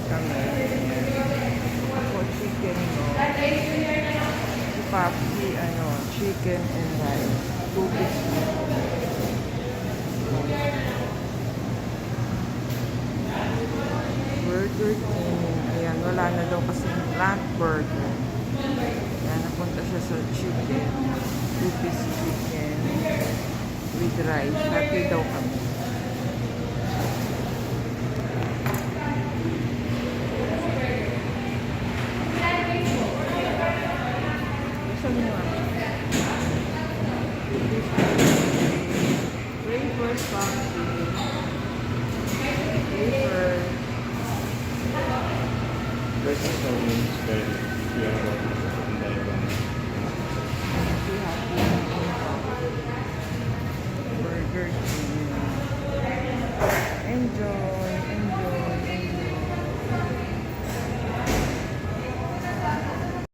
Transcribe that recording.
kami. Ako chicken, no? Si Papi, chicken and rice. 2 pieces. Burger King. Ayan, wala na daw kasi plant burger. Ayan, napunta siya sa chicken. 2-piece chicken with rice. Happy daw kami. Gusto mo nga. Wafers, pumpkin. Wafer. This is the room space.